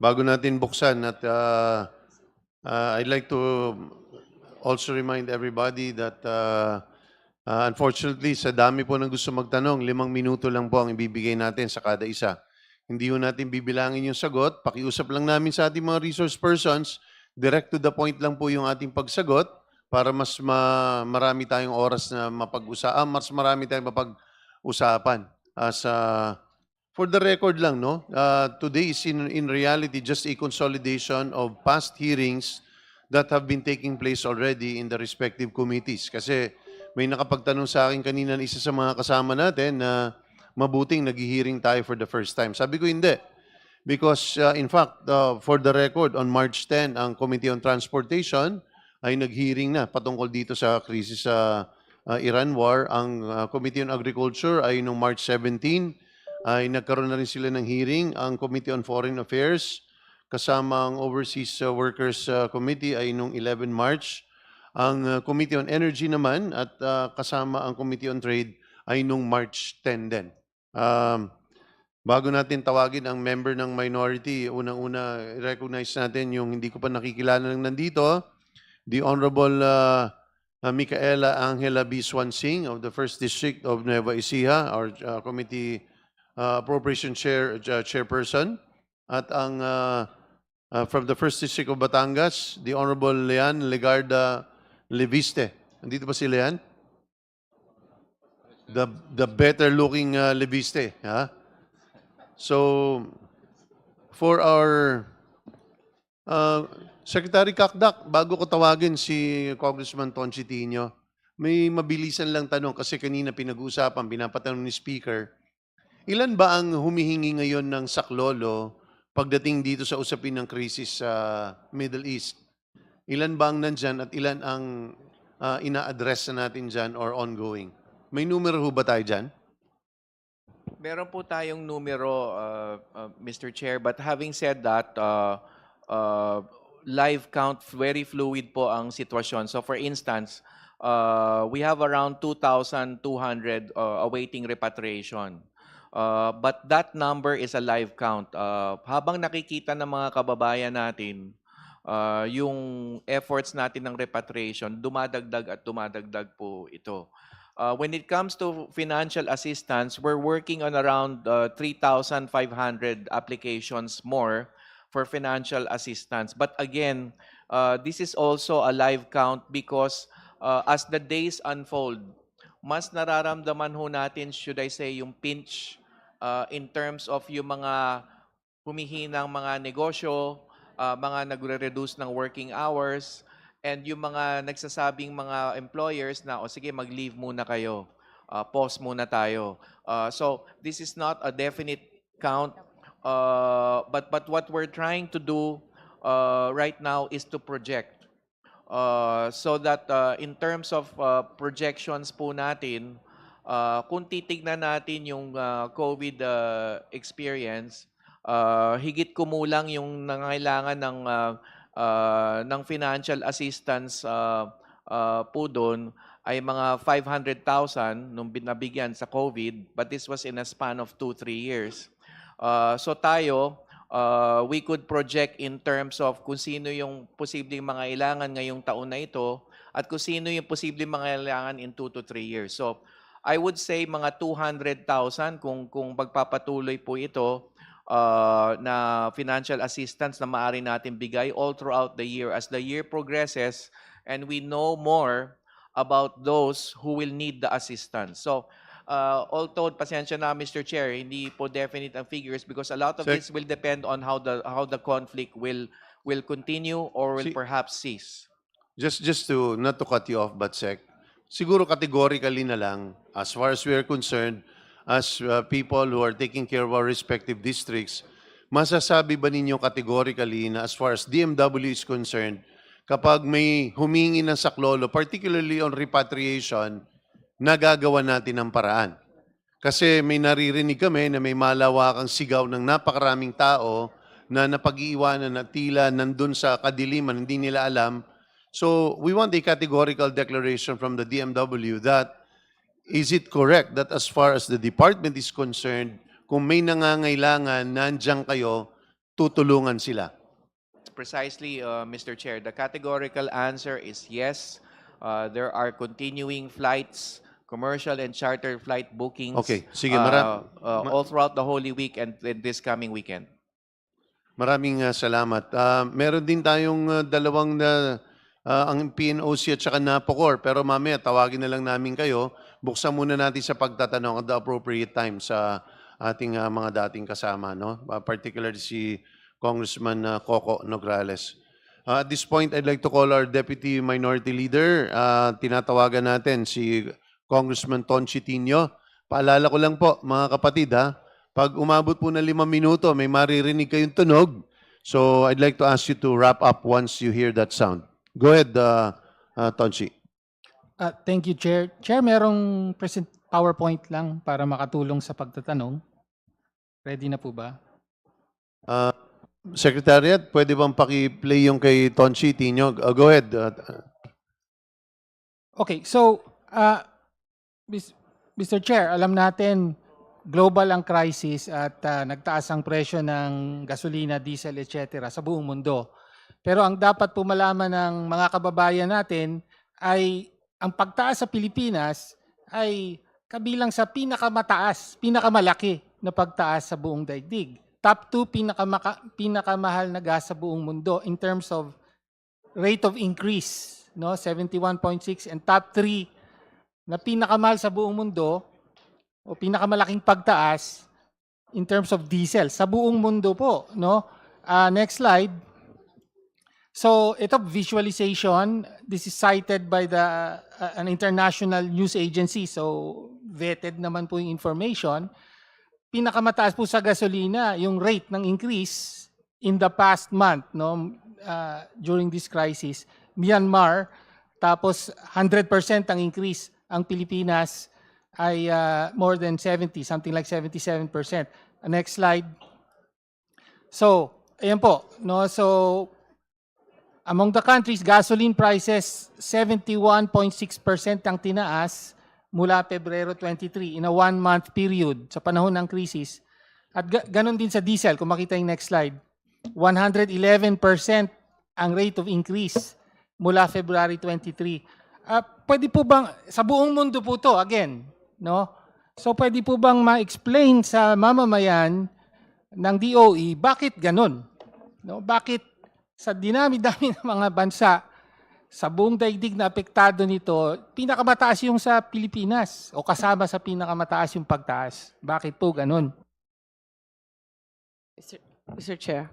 bago natin buksan at I'd like to also remind everybody that unfortunately sa dami po ng gusto magtanong, 5 minuto lang po ang ibibigay natin sa kada isa. Hindi po natin bibilangin yung sagot. Pakiusap lang namin sa ating mga resource persons, direct to the point lang po yung ating pagsagot para marami tayong oras na mas marami tayong mapag-usapan. For the record lang, no? Today is in reality just a consolidation of past hearings that have been taking place already in the respective committees. Kasi may nakapagtanong sa akin kanina na isa sa mga kasama natin na mabuting nag-hearing tayo for the first time. Sabi ko hindi. Because in fact, for the record, on March 10, ang Committee on Transportation ay nag-hearing na patungkol dito sa krisis sa Iran War. Ang Committee on Agriculture ay noong March 17 ay nagkaroon na rin sila ng hearing. Ang Committee on Foreign Affairs kasama ang Overseas Workers Committee ay noong 11 March. Ang Committee on Energy naman at kasama ang Committee on Trade ay noong March 10 din. Bago natin tawagin ang member ng minority, unang-una recognize natin yung hindi ko pa nakikilala ng nandito, the Honorable Micaela Angela B. Swansing of the 1st District of Nueva Ecija, our Committee Appropriation Chairperson, at ang from the 1st District of Batangas, the Honorable Leanne Legarda Leviste. Nandito ba si Leanne? The better-looking Leviste. Ha? So, for our Secretary Kakdak, bago ko tawagin si Congressman Tonchi Tino, may mabilisan lang tanong kasi kanina pinag-uusapan, pinapatanong ni Speaker, ilan ba ang humihingi ngayon ng saklolo pagdating dito sa usapin ng krisis sa Middle East? Ilan ba ang nandyan at ilan ang ina-address na natin dyan or ongoing? May numero ho ba tayo dyan? Meron po tayong numero, Mr. Chair, but having said that, live count, very fluid po ang sitwasyon. So for instance, we have around 2,200 awaiting repatriation. But that number is a live count. Habang nakikita ng mga kababayan natin, yung efforts natin ng repatriation, dumadagdag at dumadagdag po ito. When it comes to financial assistance, we're working on around 3,500 applications more for financial assistance. But again, this is also a live count because as the days unfold, mas nararamdaman ho natin, should I say, yung pinch in terms of yung mga humihinang mga negosyo, mga nagre-reduce ng working hours, and yung mga nagsasabing mga employers na, o sige, mag-leave muna kayo, pause muna tayo. So this is not a definite count, but what we're trying to do right now is to project. So that in terms of projections po natin, kung titignan natin yung COVID experience, higit kumulang yung nangailangan ng financial assistance po doon ay mga 500,000 nung binabigyan sa COVID, but this was in a span of 2-3 years. So tayo, we could project in terms of kung sino yung posibleng mangailangan ngayong taon na ito at kung sino yung posibleng mangailangan in 2 to 3 years. So I would say mga 200,000 kung magpapatuloy po ito na financial assistance na maaari natin bigay all throughout the year. As the year progresses and we know more about those who will need the assistance. So although, pasensya na Mr. Chair, hindi po definite ang figures because a lot of this will depend on how the conflict will continue or will perhaps cease. Just to, not to cut you off, but siguro categorically na lang, as far as we are concerned, as people who are taking care of our respective districts, masasabi ba ninyo categorically na as far as DMW is concerned, kapag may humingi ng saklolo, particularly on repatriation, nagagawa natin ang paraan? Kasi may naririnig kami na may malawakang sigaw ng napakaraming tao na napag-iiwanan na tila nandun sa kadiliman, hindi nila alam. So we want a categorical declaration from the DMW that is it correct that as far as the department is concerned, kung may nangangailangan, nandiyan kayo tutulungan sila? Precisely, Mr. Chair. The categorical answer is yes. There are continuing flights, commercial and charter flight bookings Okay, sige, all throughout the Holy Week and this coming weekend. Maraming salamat. Meron din tayong dalawang ang PNOC at saka NAPOCOR, pero mamaya tawagin na lang namin kayo. Buksan muna natin sa pagtatanong at the appropriate time sa ating mga dating kasama, no? Particularly si Congressman Coco Nograles. At this point, I'd like to call our Deputy Minority Leader. Tinatawagan natin si Congressman Tonchi Tinio. Paalala ko lang po, mga kapatid, pag umabot po na 5 minuto, may maririnig kayong tunog. So I'd like to ask you to wrap up once you hear that sound. Go ahead, Tonchi. Thank you, Chair. Chair, merong present PowerPoint lang para makatulong sa pagtatanong. Ready na po ba? Secretariat, pwede bang paki-play yung kay Tonchi Tinio? Go ahead. Okay, so, Mr. Chair, alam natin, global ang crisis at nagtaas ang presyo ng gasolina, diesel, etc. sa buong mundo. Pero ang dapat po malaman ng mga kababayan natin ay ang pagtaas sa Pilipinas ay kabilang sa pinakamalaki na pagtaas sa buong daigdig. Top 2 pinakamahal na gas sa buong mundo in terms of rate of increase, no, 71.6, and top 3 na pinakamahal sa buong mundo o pinakamalaking pagtaas in terms of diesel sa buong mundo po, no. Next slide. So ito visualization, this is cited by an international news agency, so vetted naman po yung information. Pinakamataas po sa gasolina yung rate ng increase in the past month, no, during this crisis. Myanmar, tapos 100% ang increase. Ang Pilipinas ay more than 70, something like 77%. Next slide. So, ayan po, no, so among the countries, gasoline prices, 71.6% ang tinaas mula Pebrero 23 in a 1-month period sa panahon ng krisis. At ganon din sa diesel, kung makita yung next slide. 111% ang rate of increase mula February 23. Pwede po bang, sa buong mundo po to, again, no? So pwede po bang ma-explain sa mamamayan ng DOE bakit ganon? No? Bakit sa dinami-dami ng mga bansa sa buong daigdig na apektado nito, pinakamataas yung sa Pilipinas o kasama sa pinakamataas yung pagtaas. Bakit po ganun? Mr. Chair.